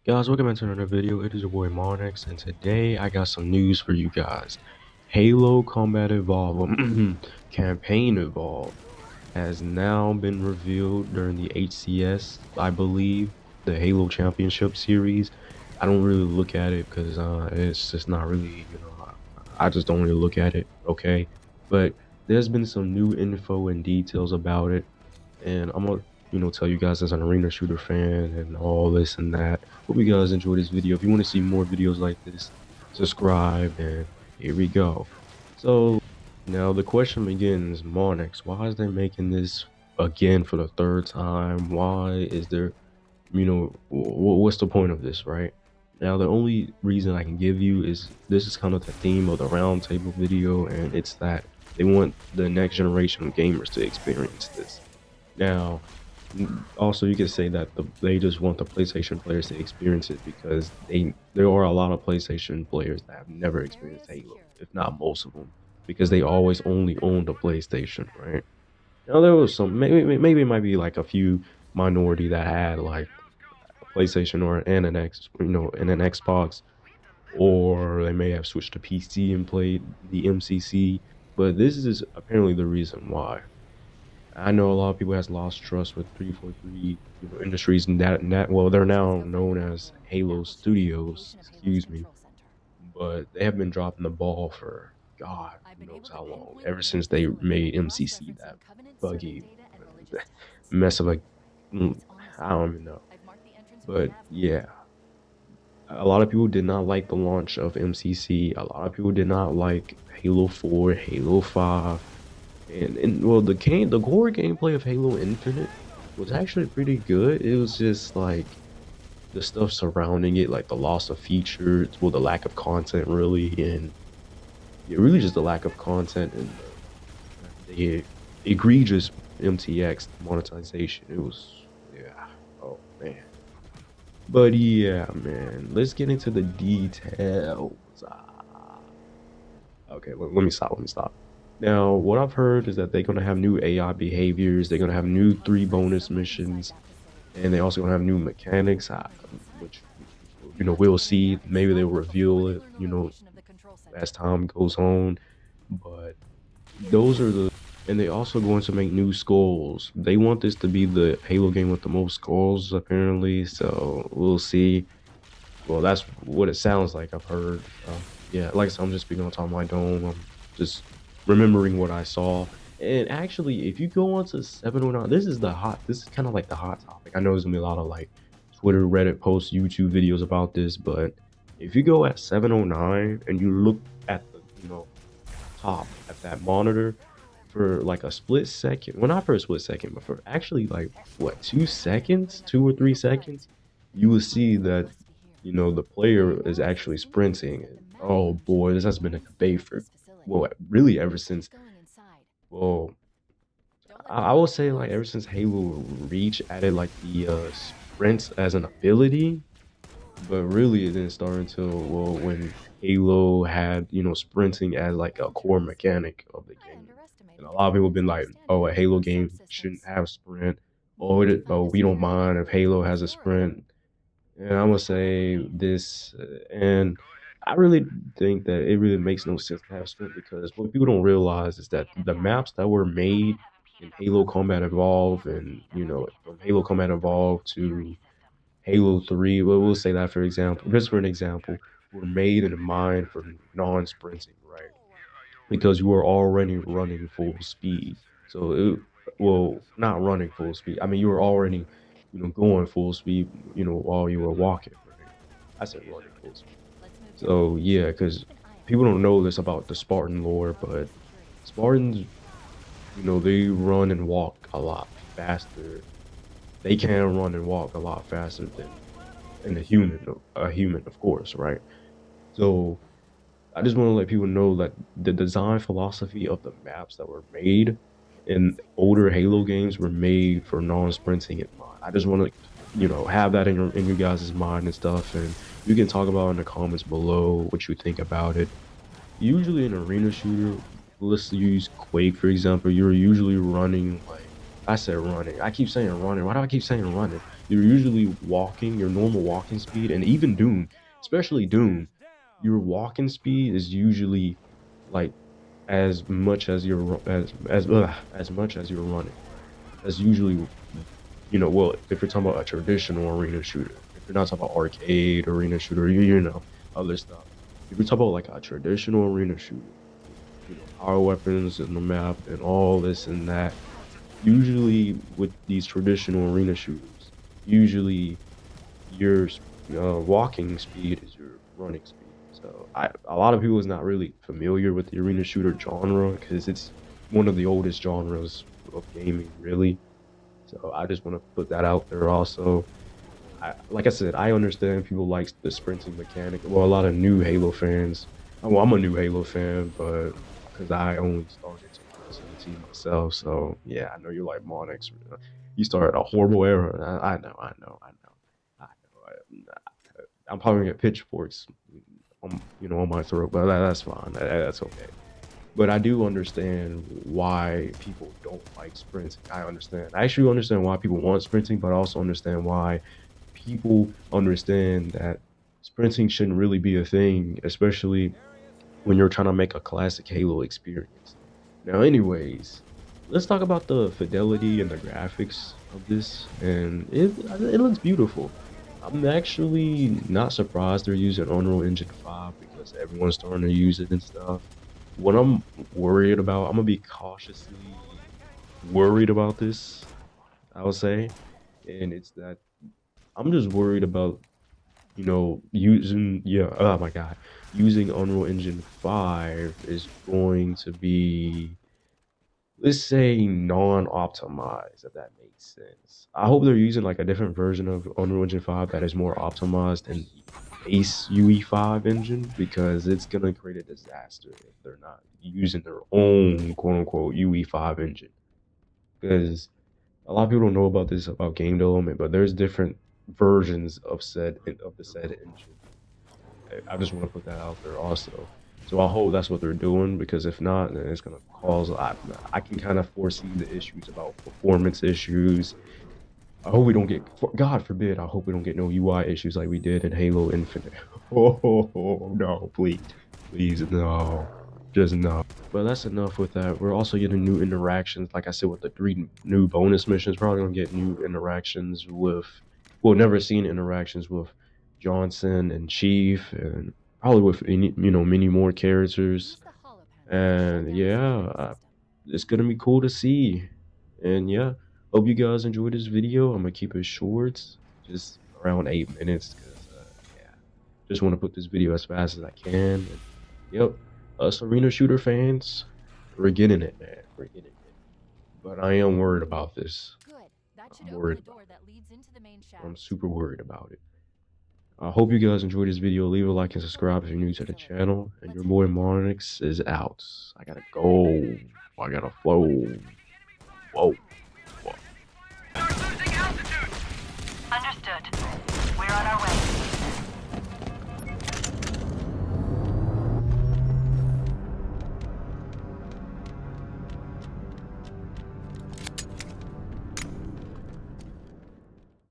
Guys, welcome back to another video. It is your boy Monix, and today I got some news for you guys. Halo Combat Evolved, Campaign Evolved, has now been revealed during the HCS, I believe, the Halo Championship Series. I don't really look at it because it's just not really, I just don't really look at it, okay? But there's been some new info and details about it, and I'm gonna tell you guys as an arena shooter fan and all this and that. Hope you guys enjoy this video. If you want to see more videos like this, subscribe, and here we go. So now the question begins, Monix, why is they making this again for the third time? Why is there, what's the point of this, right? Now the only reason I can give you is this is kind of the theme of the roundtable video, and it's that they want the next generation of gamers to experience this. Now, also you could say that they just want the PlayStation players to experience it because there are a lot of PlayStation players that have never experienced Halo, if not most of them, because they always only owned a PlayStation, right? Now there was some maybe it might be like a few minority that had like a PlayStation or and an Xbox, or they may have switched to PC and played the MCC, but this is apparently the reason why. I know a lot of people has lost trust with 343, Industries, and well, they're now known as Halo Studios, excuse me, but they have been dropping the ball for God knows how long, ever since they made MCC that buggy mess of I don't even know. But yeah, a lot of people did not like the launch of MCC. A lot of people did not like Halo 4, Halo 5. And well, the core gameplay of Halo Infinite was actually pretty good. It was just like the stuff surrounding it, like the loss of features, well, the lack of content, really, and yeah, really just the lack of content and the egregious MTX monetization. It was, yeah, oh man. But yeah, man, let's get into the details. Okay, let me stop. Let me stop. Now, what I've heard is that they're gonna have new AI behaviors. They're gonna have new 3 bonus missions, and they also gonna have new mechanics, which we'll see. Maybe they'll reveal it, as time goes on. But those are and they also going to make new skulls. They want this to be the Halo game with the most skulls, apparently. So we'll see. Well, that's what it sounds like. I've heard. Yeah, like I said, I'm just speaking on top of my dome. I'm just remembering what I saw. And actually, if you go onto 709, this is kind of like the hot topic. I know there's gonna be a lot of like Twitter, Reddit posts, YouTube videos about this, but if you go at 709 and you look at the, top at that monitor for like a split second, well, not for a split second, but for actually like what, 2 seconds, 2 or 3 seconds, you will see that the player is actually sprinting. And oh boy, this has been a debate for, well, really ever since, well, I will say like ever since Halo Reach added like the sprints as an ability, but really it didn't start until, well, when Halo had sprinting as like a core mechanic of the game. And a lot of people have been like, oh, a Halo game shouldn't have sprint. Oh, we don't mind if Halo has a sprint. And I'm gonna say this, and I really think that it really makes no sense to have sprint, because what people don't realize is that the maps that were made in Halo Combat Evolved, and from Halo Combat Evolved to Halo 3, well, we'll say that for example, just for an example, were made in mind for non-sprinting, right? Because you were already running full speed. So, well, not running full speed. I mean, you were already, going full speed, while you were walking, right? I said running full speed. So, yeah, because people don't know this about the Spartan lore, but Spartans, they run and walk a lot faster. They can run and walk a lot faster than a human, of course, right? So, I just want to let people know that the design philosophy of the maps that were made in older Halo games were made for non-sprinting in mind. I just want to, have that in your guys' mind and stuff, and you can talk about in the comments below what you think about it. Usually, an arena shooter, let's use Quake for example. You're usually running like, I said running. I keep saying running. Why do I keep saying running? you're usually walking your normal walking speed, and even Doom, especially Doom, your walking speed is usually like as much as as much as you're running. That's usually, well, if you're talking about a traditional arena shooter, if you're not talking about arcade arena shooter, other stuff. If you're talking about like a traditional arena shooter, with, power weapons and the map and all this and that, usually with these traditional arena shooters, usually your walking speed is your running speed. So a lot of people is not really familiar with the arena shooter genre because it's one of the oldest genres of gaming, really. So I just want to put that out there also. Like I said, I understand people like the sprinting mechanic. Well, a lot of new Halo fans. Well, I'm a new Halo fan, but because I only started 2017 myself, so yeah, I know you're like Monix. You started a horrible era. I know, I know, I know, I know. I'm probably gonna get pitchforks, on my throat, but that's fine. That's okay. But I do understand why people don't like sprinting. I understand. I actually understand why people want sprinting, but I also understand why people understand that sprinting shouldn't really be a thing, especially when you're trying to make a classic Halo experience. Now, anyways, let's talk about the fidelity and the graphics of this, and it looks beautiful. I'm actually not surprised they're using Unreal Engine 5 because everyone's starting to use it and stuff. What I'm worried about, I'm gonna be cautiously worried about this, I would say, and it's that I'm just worried about, oh my God, using Unreal Engine 5 is going to be, let's say, non-optimized, if that makes sense. I hope they're using like a different version of Unreal Engine 5 that is more optimized than the base UE5 engine because it's gonna create a disaster if they're not using their own quote unquote UE5 engine. Because a lot of people don't know about this about game development, but there's different versions of the said engine. I just want to put that out there also. So I hope that's what they're doing because if not, then it's gonna cause. I can kind of foresee the issues about performance issues. I hope we don't get, God forbid, I hope we don't get no UI issues like we did in Halo Infinite. Oh, no, please, please, no, just no. But that's enough with that. We're also getting new interactions. Like I said, with the 3 new bonus missions, probably gonna get new interactions with, well, never seen interactions with Johnson and Chief, and probably with many more characters. And yeah, it's gonna be cool to see. And yeah, hope you guys enjoyed this video. I'm gonna keep it short, just around 8 minutes, because yeah, just want to put this video as fast as I can. And, yep, us arena shooter fans, we're getting it, man. We're getting it. But I am worried about this. I'm worried about it. I'm super worried about it. I hope you guys enjoyed this video. Leave a like and subscribe if you're new to the channel. And your boy Monix is out. I gotta go. I gotta flow. Whoa. Whoa.